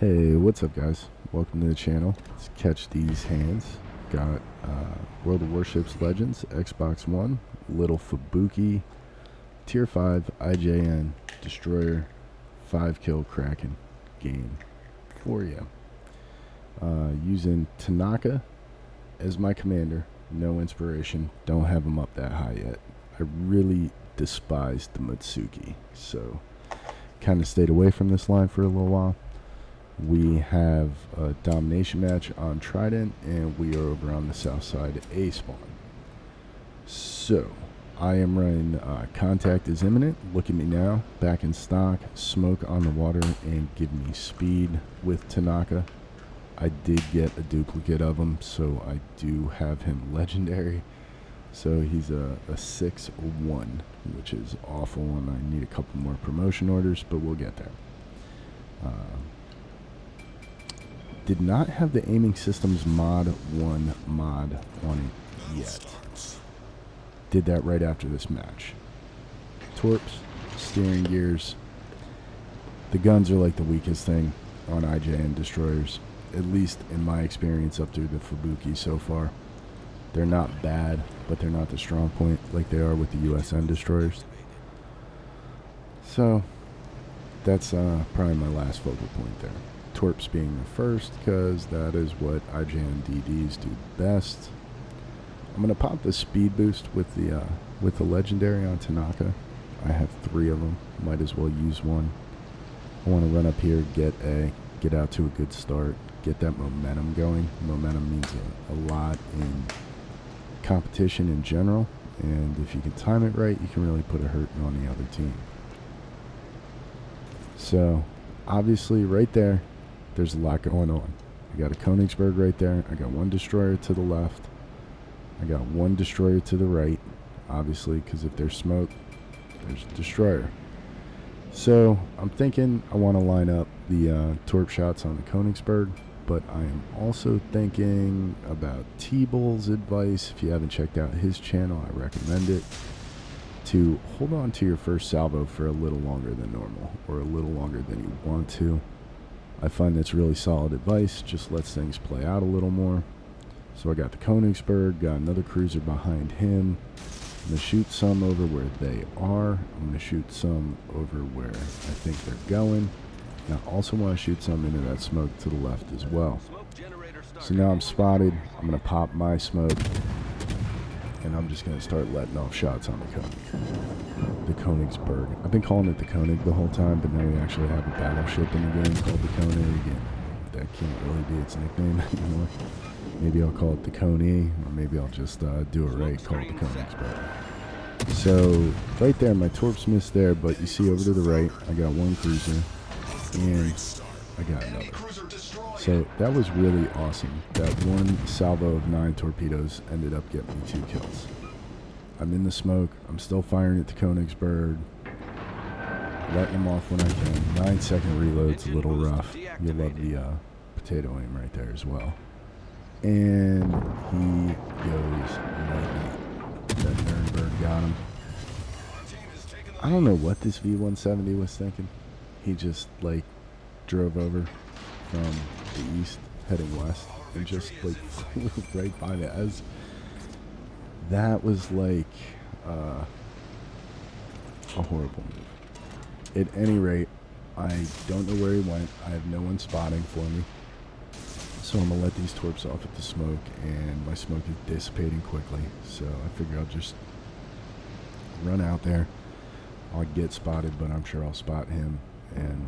Hey, what's up, guys? Welcome to the channel. Let's catch these hands. Got World of Warships Legends, Xbox One, little Fubuki, Tier 5 IJN Destroyer 5-kill Kraken game for you. Using Tanaka as my commander. No inspiration. Don't have him up that high yet. I really despise the Mutsuki, so kind of stayed away from this line for a little while. We have a domination match on Trident, and we are over on the south side A spawn. So, I am running Contact is Imminent. Look at me now. Back in stock. Smoke on the water and give me speed with Tanaka. I did get a duplicate of him, so I do have him legendary. So he's a 6-1, which is awful, and I need a couple more promotion orders, but we'll get there. Did not have the aiming systems mod 1 mod on it yet. Did that right after this match. Torps, steering gears. The guns are like the weakest thing on IJN destroyers, at least in my experience up through the Fubuki so far. They're not bad, but they're not the strong point like they are with the USN destroyers. So that's probably my last focal point there. Torps being the first, because that is what IJN DDs do best. I'm gonna pop the speed boost with the legendary on Tanaka. I have 3 of them. Might as well use one. I want to run up here, get out to a good start, get that momentum going. Momentum means a lot in competition in general, and if you can time it right, you can really put a hurting on the other team. So, obviously, right there, there's a lot going on. I got a Königsberg right there. I got 1 destroyer to the left. I got 1 destroyer to the right, obviously, because if there's smoke, there's a destroyer. So I'm thinking I want to line up the torp shots on the Königsberg, but I am also thinking about T-Bull's advice. If you haven't checked out his channel, I recommend it, to hold on to your first salvo for a little longer than normal, or a little longer than you want to. I find that's really solid advice, just lets things play out a little more. So I got the Königsberg, got another cruiser behind him. I'm going to shoot some over where they are. I'm going to shoot some over where I think they're going. And I also want to shoot some into that smoke to the left as well. So now I'm spotted. I'm going to pop my smoke, and I'm just going to start letting off shots on the Königsberg. I've been calling it the König the whole time, but now we actually have a battleship in the game called the König. Again, that can't really be its nickname anymore. Maybe I'll call it the Coney, or maybe I'll just do it right, call it the Königsberg. So, right there, my torps missed there, but you see over to the right, I got 1 cruiser, and I got another. So, that was really awesome. That 1 salvo of 9 torpedoes ended up getting me 2 kills. I'm in the smoke. I'm still firing at the Königsberg. Letting them off when I can. 9-second reload's a little rough. You'll love the potato aim right there as well. And he goes night-night. That Nuremberg got him. I don't know what this V-170 was thinking. He just, like, drove over from the east, heading west, and just, like, flew right by the Ez. That was like a horrible move. At any rate, I don't know where he went. I have no one spotting for me. So I'm going to let these torps off at the smoke, and my smoke is dissipating quickly. So I figure I'll just run out there. I'll get spotted, but I'm sure I'll spot him and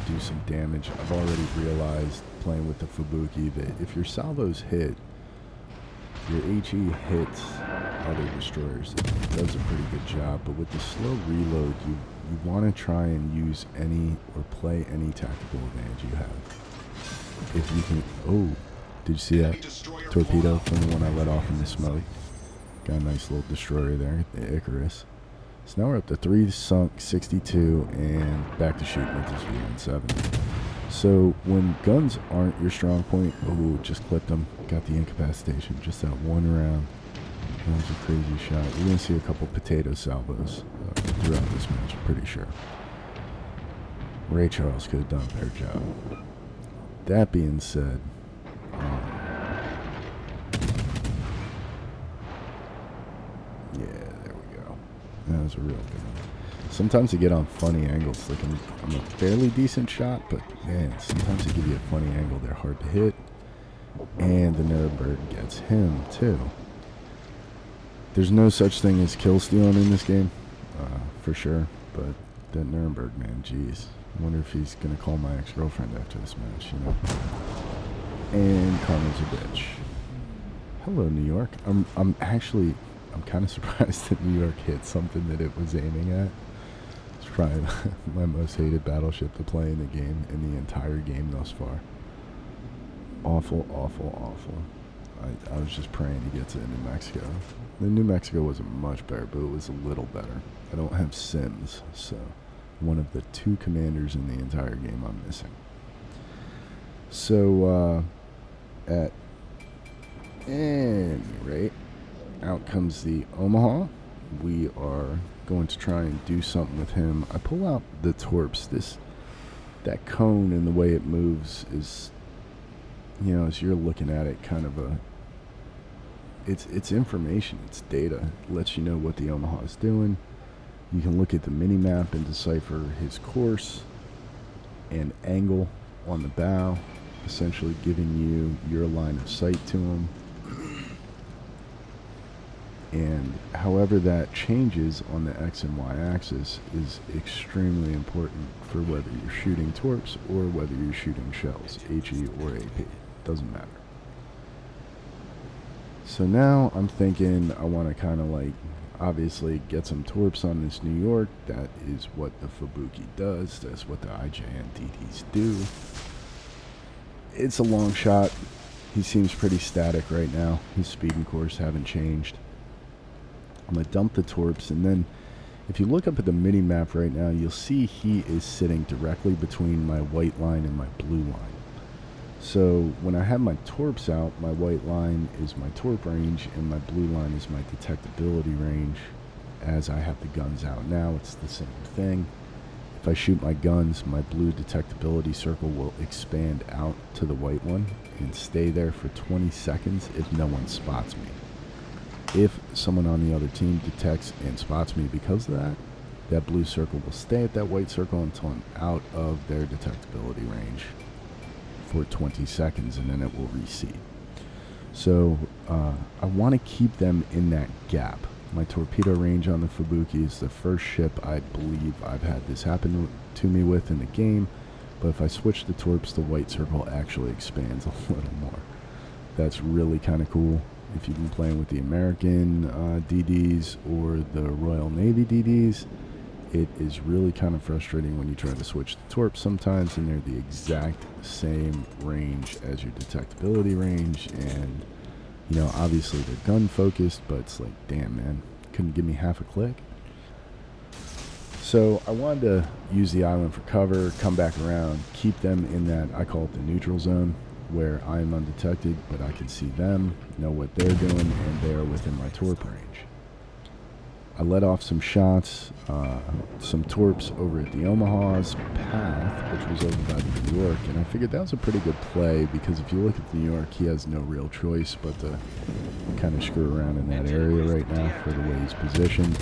do some damage. I've already realized, playing with the Fubuki, that if your salvos hit, your HE hits other destroyers. It does a pretty good job, but with the slow reload, you want to try and use any or play any tactical advantage you have. If you can... Oh, did you see that torpedo from the one I let off in the smoke? Got a nice little destroyer there, the Icarus. So now we're up to 3 sunk, 62, and back to shooting with this V-17. So when guns aren't your strong point, oh, just clipped them. Got the incapacitation. Just that 1 round. That was a crazy shot. You're going to see a couple potato salvos throughout this match, I'm pretty sure. Ray Charles could have done a better job. that being said, yeah, there we go. That was a real good one. Sometimes I get on funny angles. Like I'm a fairly decent shot, but man, sometimes they give you a funny angle. They're hard to hit. And the Nuremberg gets him, too. There's no such thing as kill stealing in this game, for sure. But that Nuremberg, man, jeez. I wonder if he's going to call my ex-girlfriend after this match, you know. And Karma's a bitch. Hello, New York. I'm kind of surprised that New York hit something that it was aiming at. It's probably my most hated battleship to play in the game, in the entire game thus far. Awful, awful, awful. I was just praying to get to New Mexico. The New Mexico wasn't much better, but it was a little better. I don't have Sims, so one of the 2 commanders in the entire game I'm missing. So, at any rate, out comes the Omaha. We are going to try and do something with him. I pull out the torps. That cone and the way it moves is, you know, as you're looking at it, kind of it's information, it's data. It lets you know what the Omaha is doing. You can look at the mini map and decipher his course and angle on the bow, essentially giving you your line of sight to him. And however that changes on the X and Y axis is extremely important for whether you're shooting torps or whether you're shooting shells, HE or AP. Doesn't matter. So now I'm thinking I want to kind of like obviously get some torps on this New York. That is what the Fubuki does. That's what the IJN-DDs do. It's a long shot. He seems pretty static right now. His speed and course haven't changed. I'm going to dump the torps, and then if you look up at the mini-map right now, you'll see he is sitting directly between my white line and my blue line. So when I have my torps out, my white line is my torp range, and my blue line is my detectability range. As I have the guns out now, it's the same thing. If I shoot my guns, my blue detectability circle will expand out to the white one and stay there for 20 seconds if no one spots me. If someone on the other team detects and spots me because of that, that blue circle will stay at that white circle until I'm out of their detectability range for 20 seconds, and then it will reseed. So I want to keep them in that gap. My torpedo range on the Fubuki is the first ship I believe I've had this happen to me with in the game, but if I switch the torps, the white circle actually expands a little more. That's really kind of cool. If you've been playing with the American DDs or the Royal Navy DDs, it is really kind of frustrating when you try to switch the torps sometimes, and they're the exact same range as your detectability range, and you know, obviously they're gun focused, but it's like, damn man, couldn't give me half a click. So I wanted to use the island for cover, come back around, keep them in that, I call it the neutral zone, where I'm undetected, but I can see them, know what they're doing, and they are within my torp range. I let off some shots, some torps over at the Omaha's path, which was over by the New York, and I figured that was a pretty good play, because if you look at the New York, he has no real choice but to kind of screw around in that area right now for the way he's positioned.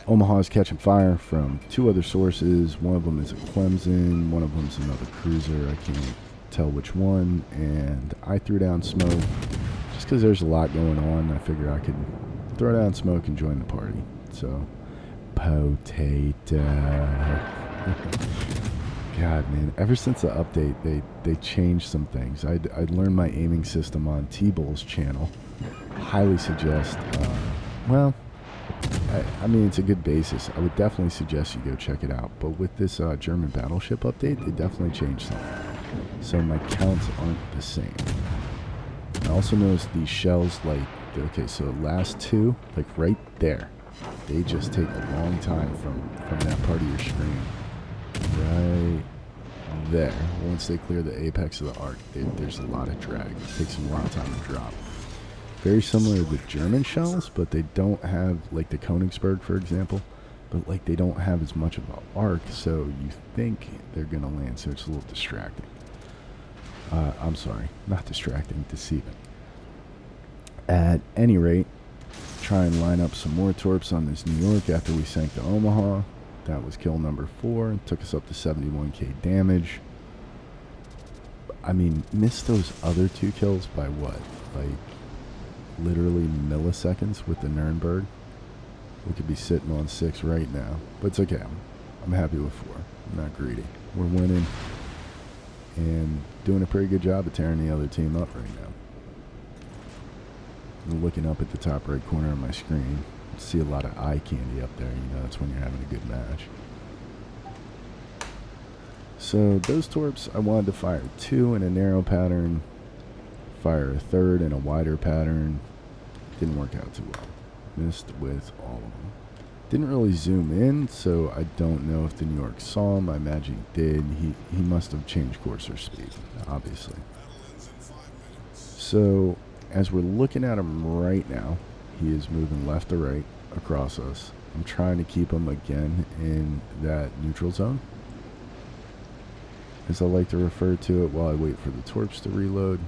Omaha's catching fire from 2 other sources. One of them is a Clemson, one of them's another cruiser. I can't tell which one, and I threw down smoke just because there's a lot going on. I figure I could throw down smoke and join the party. So, potato. God, man, ever since the update, they changed some things. I'd learned my aiming system on T-Bull's channel. Highly suggest, I mean, it's a good basis. I would definitely suggest you go check it out. But with this German battleship update, it definitely changed something. So my counts aren't the same. I also noticed these shells, like, okay, so last 2, like right there, they just take a long time from that part of your screen. Right there. Once they clear the apex of the arc, there's a lot of drag. It takes them a lot of time to drop. Very similar to the German shells, but they don't have, like the Königsberg, for example, but like they don't have as much of an arc, so you think they're gonna land, so it's a little distracting. I'm sorry, not distracting, deceiving. At any rate, try and line up some more torps on this New York after we sank the Omaha. That was kill number 4 and took us up to 71k damage. I mean, missed those other 2 kills by what? Like, literally milliseconds with the Nürnberg. We could be sitting on 6 right now, but it's okay. I'm happy with 4. I'm not greedy. We're winning and doing a pretty good job of tearing the other team up right now. I'm looking up at the top right corner of my screen. See a lot of eye candy up there. You know, that's when you're having a good match. So those torps, I wanted to fire 2 in a narrow pattern, fire a 3rd in a wider pattern. Didn't work out too well. Missed with all of them. Didn't really zoom in, so I don't know if the New York saw him. I imagine he did. He must have changed course or speed, obviously. So as we're looking at him right now, he is moving left to right across us. I'm trying to keep him again in that neutral zone, as I like to refer to it while I wait for the torps to reload.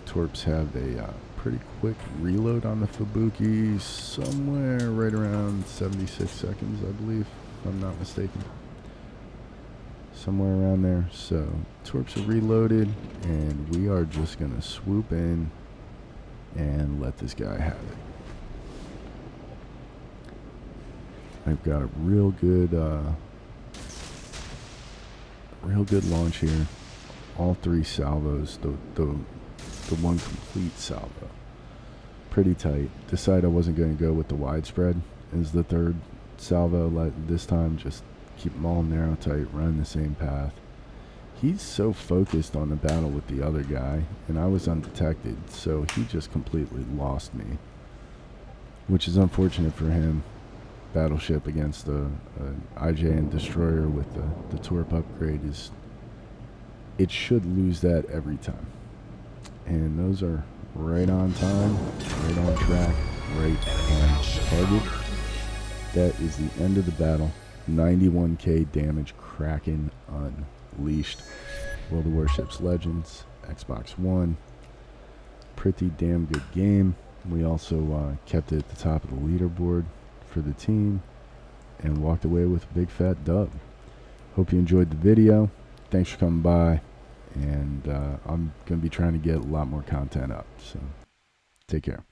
Torps have a pretty quick reload on the Fubuki, somewhere right around 76 seconds, I believe, if I'm not mistaken. Somewhere around there. So torps are reloaded, and we are just going to swoop in and let this guy have it. I've got a real good launch here. All 3 salvos, the one complete salvo. Pretty tight. Decided I wasn't going to go with the widespread as the 3rd salvo. This time, just keep them all narrow tight, run the same path. He's so focused on the battle with the other guy, and I was undetected, so he just completely lost me, which is unfortunate for him. Battleship against the IJN destroyer with the torp upgrade it should lose that every time. And those are right on time, right on track, right on target. That is the end of the battle. 91k damage, Kraken unleashed. World of Warships Legends, Xbox One. Pretty damn good game. We also kept it at the top of the leaderboard for the team and walked away with a big fat dub. Hope you enjoyed the video. Thanks for coming by, and I'm going to be trying to get a lot more content up, so take care.